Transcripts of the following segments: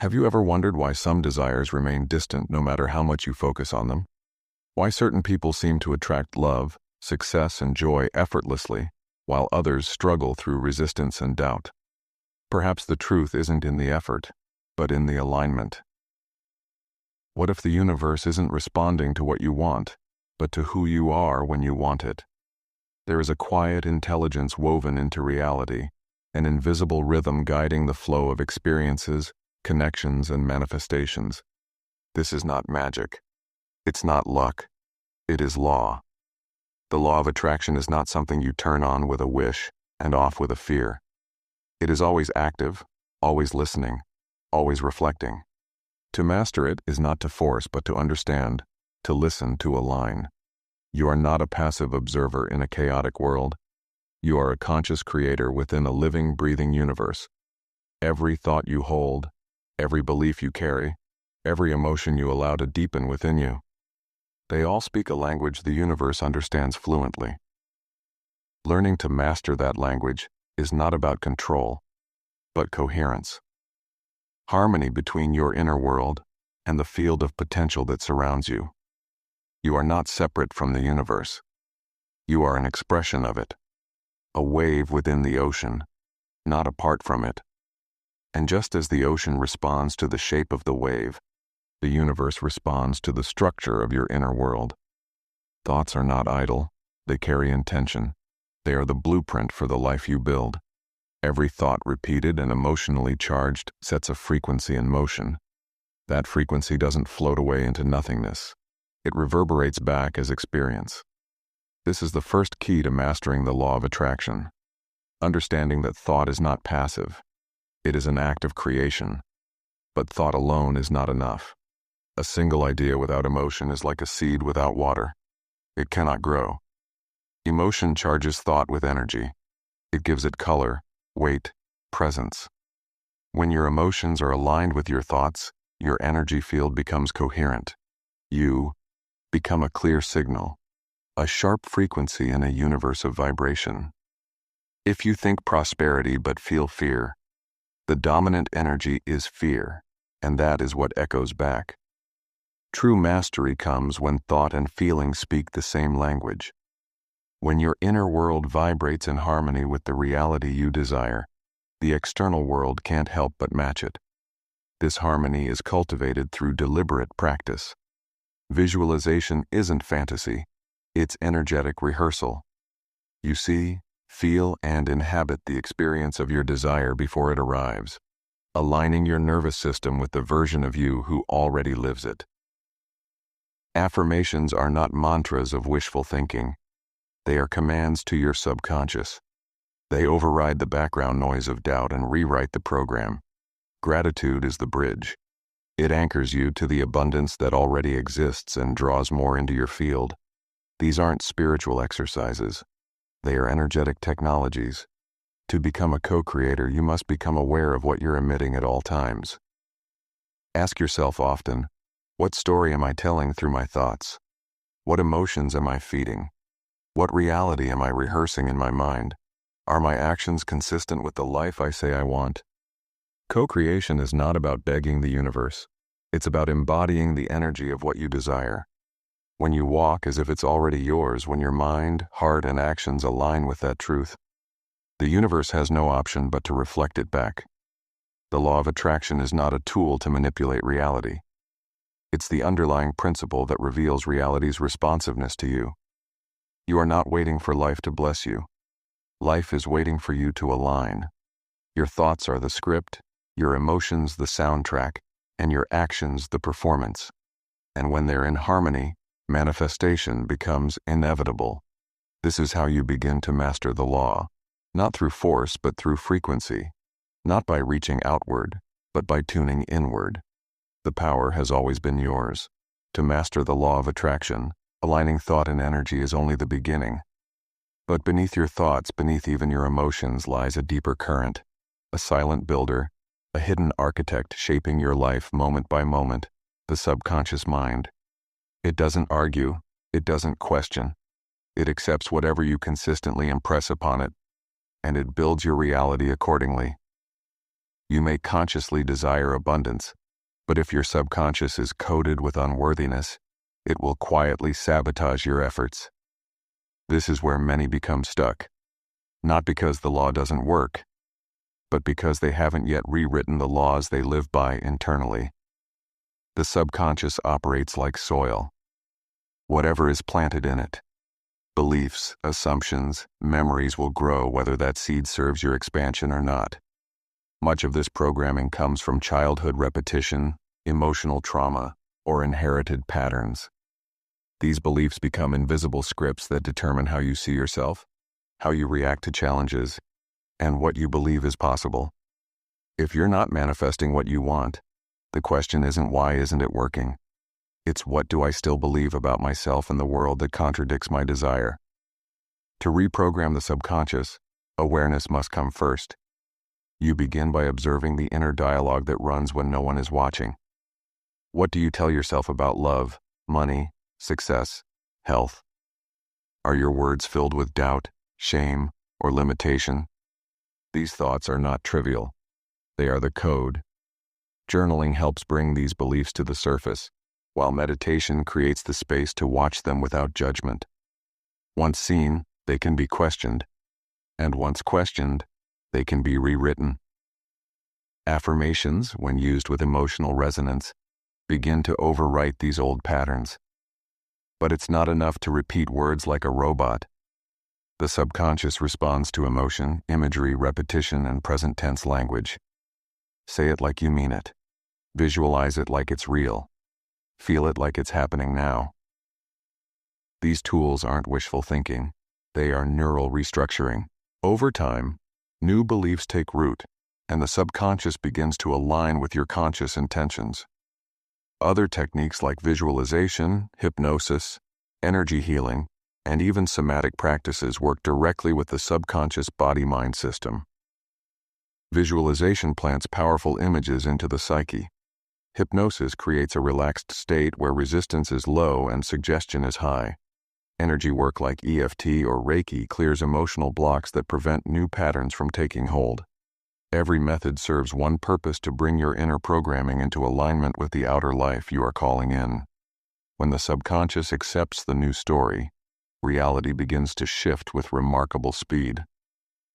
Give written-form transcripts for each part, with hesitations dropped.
Have you ever wondered why some desires remain distant no matter how much you focus on them? Why certain people seem to attract love, success, and joy effortlessly, while others struggle through resistance and doubt? Perhaps the truth isn't in the effort, but in the alignment. What if the universe isn't responding to what you want, but to who you are when you want it? There is a quiet intelligence woven into reality, an invisible rhythm guiding the flow of experiences, connections, and manifestations. This is not magic. It's not luck. It is law. The law of attraction is not something you turn on with a wish and off with a fear. It is always active, always listening, always reflecting. To master it is not to force, but to understand, to listen, to align. You are not a passive observer in a chaotic world. You are a conscious creator within a living, breathing universe. Every thought you hold, every belief you carry, every emotion you allow to deepen within you, they all speak a language the universe understands fluently. Learning to master that language is not about control, but coherence. Harmony between your inner world and the field of potential that surrounds you. You are not separate from the universe. You are an expression of it, a wave within the ocean, not apart from it. And just as the ocean responds to the shape of the wave, the universe responds to the structure of your inner world. Thoughts are not idle, they carry intention. They are the blueprint for the life you build. Every thought repeated and emotionally charged sets a frequency in motion. That frequency doesn't float away into nothingness. It reverberates back as experience. This is the first key to mastering the law of attraction. Understanding that thought is not passive. It is an act of creation. But thought alone is not enough. A single idea without emotion is like a seed without water. It cannot grow. Emotion charges thought with energy. It gives it color, weight, presence. When your emotions are aligned with your thoughts, your energy field becomes coherent. You become a clear signal, a sharp frequency in a universe of vibration. If you think prosperity but feel fear, the dominant energy is fear, and that is what echoes back. True mastery comes when thought and feeling speak the same language. When your inner world vibrates in harmony with the reality you desire, the external world can't help but match it. This harmony is cultivated through deliberate practice. Visualization isn't fantasy, it's energetic rehearsal. You see, feel, and inhabit the experience of your desire before it arrives, aligning your nervous system with the version of you who already lives it. Affirmations are not mantras of wishful thinking. They are commands to your subconscious. They override the background noise of doubt and rewrite the program. Gratitude is the bridge. It anchors you to the abundance that already exists and draws more into your field. These aren't spiritual exercises. They are energetic technologies. To become a co-creator, you must become aware of what you're emitting at all times. Ask yourself often, what story am I telling through my thoughts? What emotions am I feeding? What reality am I rehearsing in my mind? Are my actions consistent with the life I say I want? Co-creation is not about begging the universe. It's about embodying the energy of what you desire. When you walk as if it's already yours, when your mind, heart, and actions align with that truth, the universe has no option but to reflect it back. The law of attraction is not a tool to manipulate reality. It's the underlying principle that reveals reality's responsiveness to you. You are not waiting for life to bless you. Life is waiting for you to align. Your thoughts are the script, your emotions the soundtrack, and your actions the performance. And when they're in harmony, manifestation becomes inevitable. This is how you begin to master the law, not through force but through frequency, not by reaching outward, but by tuning inward. The power has always been yours. To master the law of attraction, aligning thought and energy is only the beginning. But beneath your thoughts, beneath even your emotions, lies a deeper current, a silent builder, a hidden architect shaping your life moment by moment, the subconscious mind. It doesn't argue, it doesn't question. It accepts whatever you consistently impress upon it, and it builds your reality accordingly. You may consciously desire abundance, but if your subconscious is coated with unworthiness, it will quietly sabotage your efforts. This is where many become stuck, not because the law doesn't work, but because they haven't yet rewritten the laws they live by internally. The subconscious operates like soil. Whatever is planted in it, beliefs, assumptions, memories will grow whether that seed serves your expansion or not. Much of this programming comes from childhood repetition, emotional trauma, or inherited patterns. These beliefs become invisible scripts that determine how you see yourself, how you react to challenges, and what you believe is possible. If you're not manifesting what you want, the question isn't why isn't it working? It's what do I still believe about myself and the world that contradicts my desire? To reprogram the subconscious, awareness must come first. You begin by observing the inner dialogue that runs when no one is watching. What do you tell yourself about love, money, success, health? Are your words filled with doubt, shame, or limitation? These thoughts are not trivial. They are the code. Journaling helps bring these beliefs to the surface, while meditation creates the space to watch them without judgment. Once seen, they can be questioned, and once questioned, they can be rewritten. Affirmations, when used with emotional resonance, begin to overwrite these old patterns. But it's not enough to repeat words like a robot. The subconscious responds to emotion, imagery, repetition, and present tense language. Say it like you mean it. Visualize it like it's real. Feel it like it's happening now. These tools aren't wishful thinking. They are neural restructuring. Over time, new beliefs take root, and the subconscious begins to align with your conscious intentions. Other techniques like visualization, hypnosis, energy healing, and even somatic practices work directly with the subconscious body-mind system. Visualization plants powerful images into the psyche. Hypnosis creates a relaxed state where resistance is low and suggestion is high. Energy work like EFT or Reiki clears emotional blocks that prevent new patterns from taking hold. Every method serves one purpose: to bring your inner programming into alignment with the outer life you are calling in. When the subconscious accepts the new story, reality begins to shift with remarkable speed.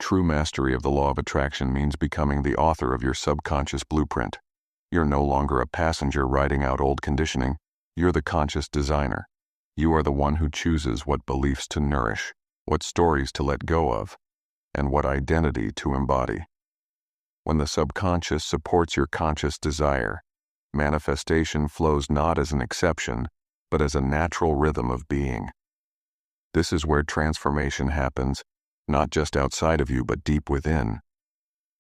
True mastery of the law of attraction means becoming the author of your subconscious blueprint. You're no longer a passenger writing out old conditioning. You're the conscious designer. You are the one who chooses what beliefs to nourish, what stories to let go of, and what identity to embody. When the subconscious supports your conscious desire, manifestation flows not as an exception, but as a natural rhythm of being. This is where transformation happens, not just outside of you but deep within.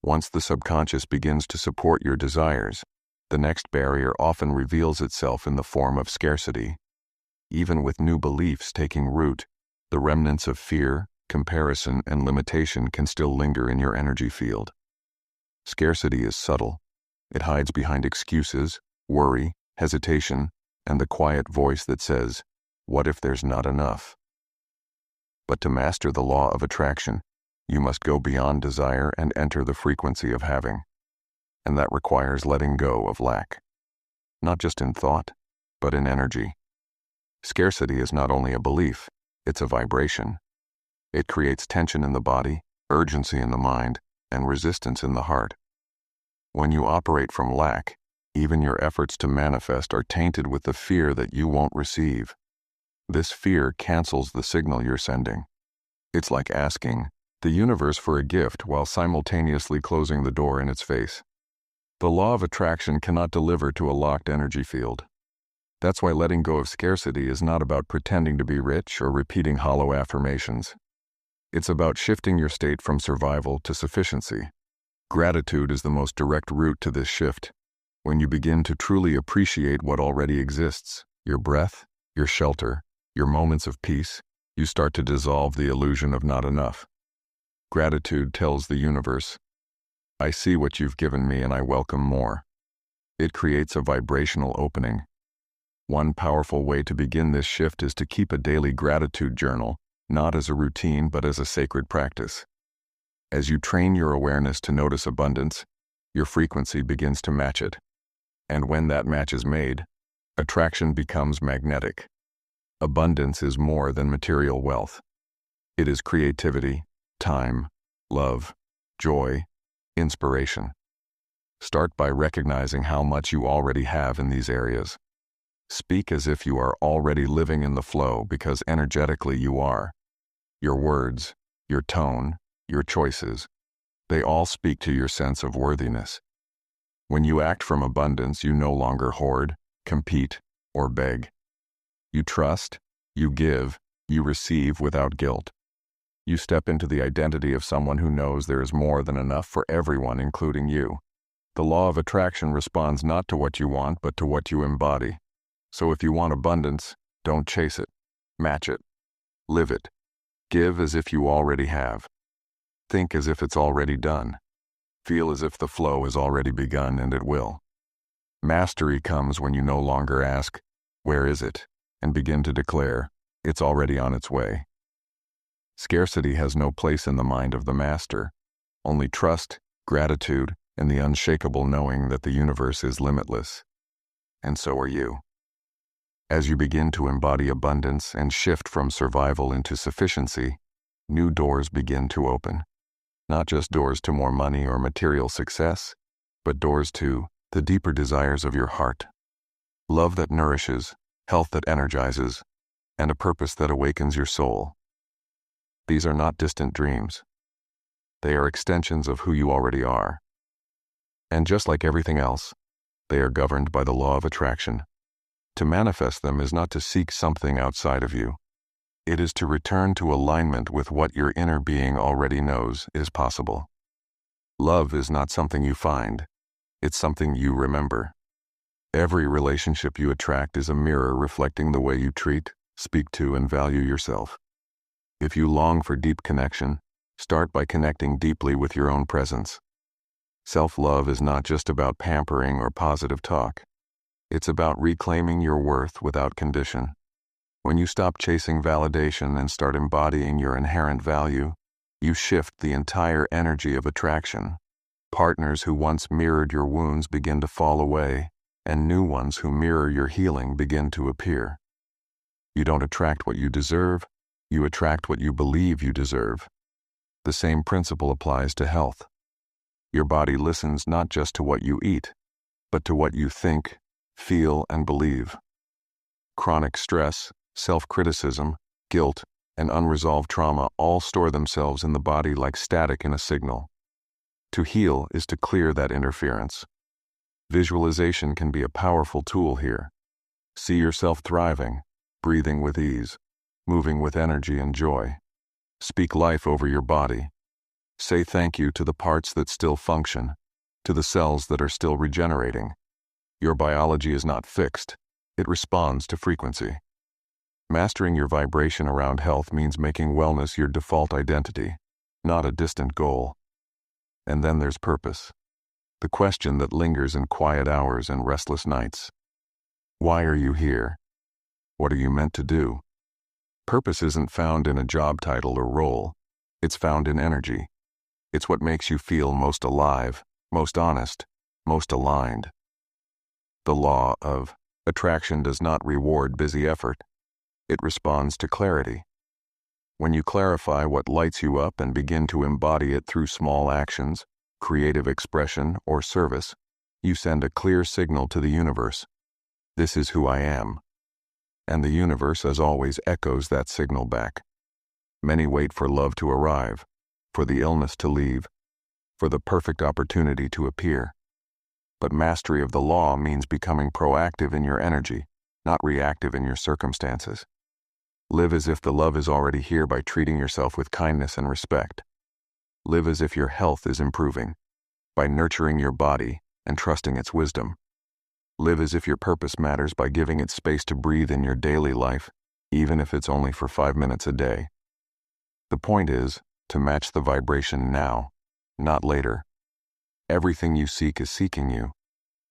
Once the subconscious begins to support your desires, the next barrier often reveals itself in the form of scarcity. Even with new beliefs taking root, the remnants of fear, comparison, and limitation can still linger in your energy field. Scarcity is subtle. It hides behind excuses, worry, hesitation, and the quiet voice that says, "What if there's not enough?" But to master the law of attraction, you must go beyond desire and enter the frequency of having. And that requires letting go of lack. Not just in thought, but in energy. Scarcity is not only a belief, it's a vibration. It creates tension in the body, urgency in the mind, and resistance in the heart. When you operate from lack, even your efforts to manifest are tainted with the fear that you won't receive. This fear cancels the signal you're sending. It's like asking the universe for a gift while simultaneously closing the door in its face. The law of attraction cannot deliver to a locked energy field. That's why letting go of scarcity is not about pretending to be rich or repeating hollow affirmations. It's about shifting your state from survival to sufficiency. Gratitude is the most direct route to this shift. When you begin to truly appreciate what already exists, your breath, your shelter, your moments of peace, you start to dissolve the illusion of not enough. Gratitude tells the universe, "I see what you've given me and I welcome more." It creates a vibrational opening. One powerful way to begin this shift is to keep a daily gratitude journal, not as a routine but as a sacred practice. As you train your awareness to notice abundance, your frequency begins to match it. And when that match is made, attraction becomes magnetic. Abundance is more than material wealth. It is creativity, time, love, joy, inspiration. Start by recognizing how much you already have in these areas. Speak as if you are already living in the flow, because energetically you are. Your words, your tone, your choices, they all speak to your sense of worthiness. When you act from abundance, you no longer hoard, compete, or beg. You trust, you give, you receive without guilt. You step into the identity of someone who knows there is more than enough for everyone, including you. The law of attraction responds not to what you want, but to what you embody. So if you want abundance, don't chase it. Match it. Live it. Give as if you already have. Think as if it's already done. Feel as if the flow has already begun, and it will. Mastery comes when you no longer ask, "Where is it?" and begin to declare, "It's already on its way." Scarcity has no place in the mind of the master. Only trust, gratitude, and the unshakable knowing that the universe is limitless. And so are you. As you begin to embody abundance and shift from survival into sufficiency, new doors begin to open. Not just doors to more money or material success, but doors to the deeper desires of your heart. Love that nourishes, health that energizes, and a purpose that awakens your soul. These are not distant dreams. They are extensions of who you already are. And just like everything else, they are governed by the law of attraction. To manifest them is not to seek something outside of you. It is to return to alignment with what your inner being already knows is possible. Love is not something you find. It's something you remember. Every relationship you attract is a mirror reflecting the way you treat, speak to, and value yourself. If you long for deep connection, start by connecting deeply with your own presence. Self-love is not just about pampering or positive talk. It's about reclaiming your worth without condition. When you stop chasing validation and start embodying your inherent value, you shift the entire energy of attraction. Partners who once mirrored your wounds begin to fall away, and new ones who mirror your healing begin to appear. You don't attract what you deserve, you attract what you believe you deserve. The same principle applies to health. Your body listens not just to what you eat, but to what you think, feel, and believe. Chronic stress, self-criticism, guilt, and unresolved trauma all store themselves in the body like static in a signal. To heal is to clear that interference. Visualization can be a powerful tool here. See yourself thriving, breathing with ease, moving with energy and joy. Speak life over your body. Say thank you to the parts that still function, to the cells that are still regenerating. Your biology is not fixed. It responds to frequency. Mastering your vibration around health means making wellness your default identity, not a distant goal. And then there's purpose. The question that lingers in quiet hours and restless nights. Why are you here? What are you meant to do? Purpose isn't found in a job title or role. It's found in energy. It's what makes you feel most alive, most honest, most aligned. The law of attraction does not reward busy effort. It responds to clarity. When you clarify what lights you up and begin to embody it through small actions, creative expression, or service, you send a clear signal to the universe. This is who I am. And the universe, as always, echoes that signal back. Many wait for love to arrive, for the illness to leave, for the perfect opportunity to appear. But mastery of the law means becoming proactive in your energy, not reactive in your circumstances. Live as if the love is already here by treating yourself with kindness and respect. Live as if your health is improving, by nurturing your body and trusting its wisdom. Live as if your purpose matters by giving it space to breathe in your daily life, even if it's only for 5 minutes a day. The point is to match the vibration now, not later. Everything you seek is seeking you,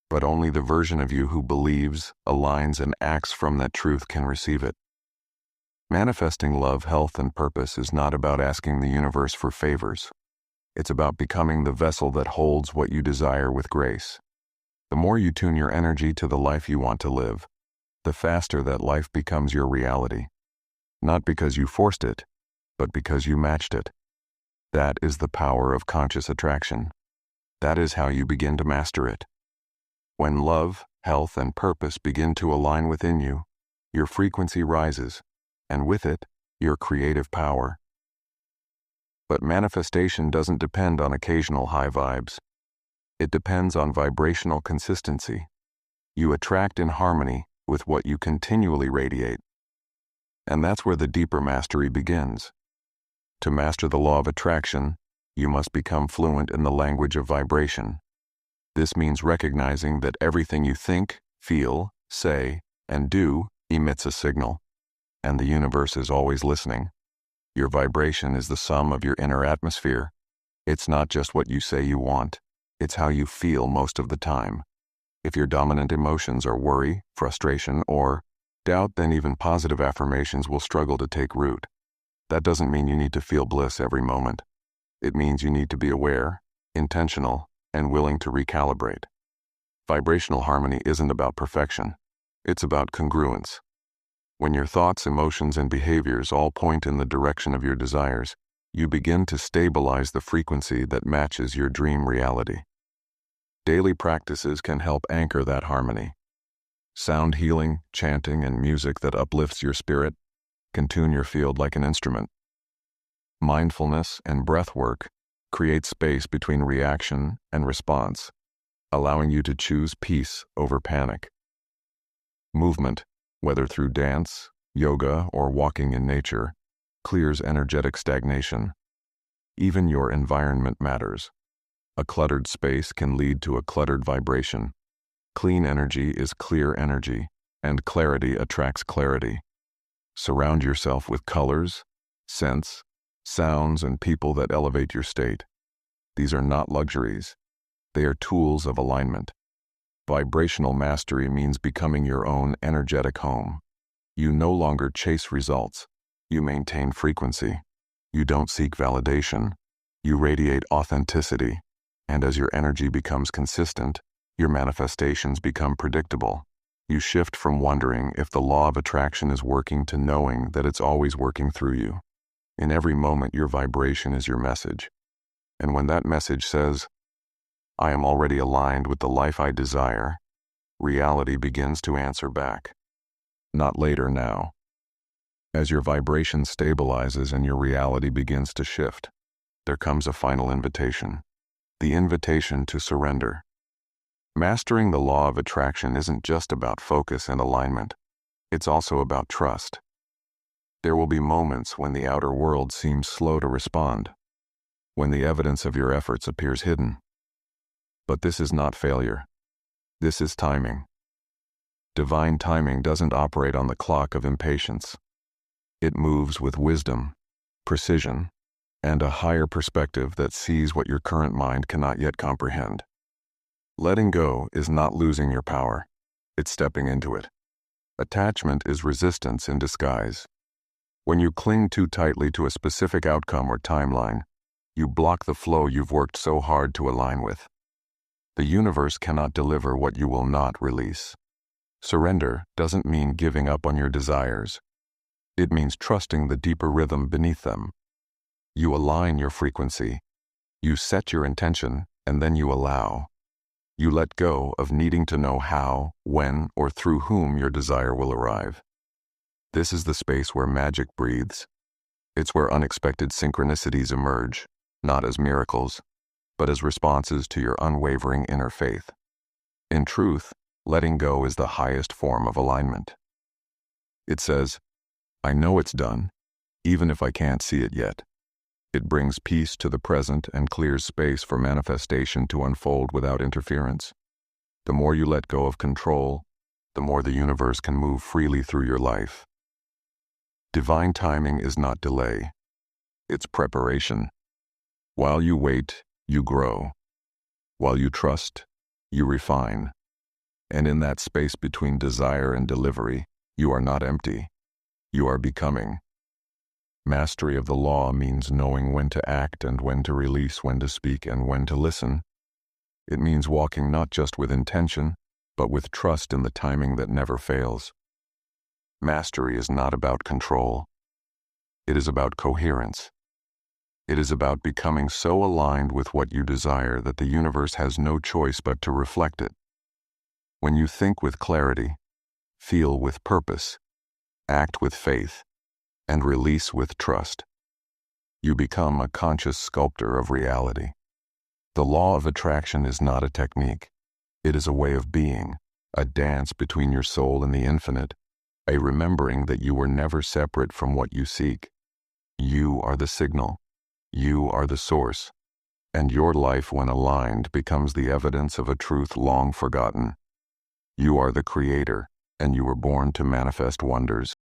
but only the version of you who believes, aligns, and acts from that truth can receive it. Manifesting love, health, and purpose is not about asking the universe for favors. It's about becoming the vessel that holds what you desire with grace. The more you tune your energy to the life you want to live, the faster that life becomes your reality. Not because you forced it, but because you matched it. That is the power of conscious attraction. That is how you begin to master it. When love, health, and purpose begin to align within you, your frequency rises, and with it, your creative power. But manifestation doesn't depend on occasional high vibes. It depends on vibrational consistency. You attract in harmony with what you continually radiate. And that's where the deeper mastery begins. To master the law of attraction, you must become fluent in the language of vibration. This means recognizing that everything you think, feel, say, and do emits a signal, and the universe is always listening. Your vibration is the sum of your inner atmosphere. It's not just what you say you want, it's how you feel most of the time. If your dominant emotions are worry, frustration, or doubt, then even positive affirmations will struggle to take root. That doesn't mean you need to feel bliss every moment. It means you need to be aware, intentional, and willing to recalibrate. Vibrational harmony isn't about perfection. It's about congruence. When your thoughts, emotions, and behaviors all point in the direction of your desires, you begin to stabilize the frequency that matches your dream reality. Daily practices can help anchor that harmony. Sound healing, chanting, and music that uplifts your spirit can tune your field like an instrument. Mindfulness and breath work create space between reaction and response, allowing you to choose peace over panic. Movement, whether through dance, yoga, or walking in nature, clears energetic stagnation. Even your environment matters. A cluttered space can lead to a cluttered vibration. Clean energy is clear energy, and clarity attracts clarity. Surround yourself with colors, scents, sounds, and people that elevate your state. These are not luxuries. They are tools of alignment. Vibrational mastery means becoming your own energetic home. You no longer chase results. You maintain frequency. You don't seek validation. You radiate authenticity. And as your energy becomes consistent, your manifestations become predictable. You shift from wondering if the law of attraction is working to knowing that it's always working through you. In every moment, your vibration is your message. And when that message says, "I am already aligned with the life I desire," reality begins to answer back. Not later, now. As your vibration stabilizes and your reality begins to shift, there comes a final invitation. The invitation to surrender. Mastering the law of attraction isn't just about focus and alignment. It's also about trust. There will be moments when the outer world seems slow to respond, when the evidence of your efforts appears hidden. But this is not failure. This is timing. Divine timing doesn't operate on the clock of impatience. It moves with wisdom, precision, and a higher perspective that sees what your current mind cannot yet comprehend. Letting go is not losing your power. It's stepping into it. Attachment is resistance in disguise. When you cling too tightly to a specific outcome or timeline, you block the flow you've worked so hard to align with. The universe cannot deliver what you will not release. Surrender doesn't mean giving up on your desires. It means trusting the deeper rhythm beneath them. You align your frequency. You set your intention, and then you allow. You let go of needing to know how, when, or through whom your desire will arrive. This is the space where magic breathes. It's where unexpected synchronicities emerge, not as miracles, but as responses to your unwavering inner faith. In truth, letting go is the highest form of alignment. It says, "I know it's done, even if I can't see it yet." It brings peace to the present and clears space for manifestation to unfold without interference. The more you let go of control, the more the universe can move freely through your life. Divine timing is not delay. It's preparation. While you wait, you grow. While you trust, you refine. And in that space between desire and delivery, you are not empty. You are becoming. Mastery of the law means knowing when to act and when to release, when to speak and when to listen. It means walking not just with intention, but with trust in the timing that never fails. Mastery is not about control. It is about coherence. It is about becoming so aligned with what you desire that the universe has no choice but to reflect it. When you think with clarity, feel with purpose, act with faith, and release with trust, you become a conscious sculptor of reality. The law of attraction is not a technique. It is a way of being, a dance between your soul and the infinite, a remembering that you were never separate from what you seek. You are the signal. You are the source. And your life, when aligned, becomes the evidence of a truth long forgotten. You are the creator, and you were born to manifest wonders.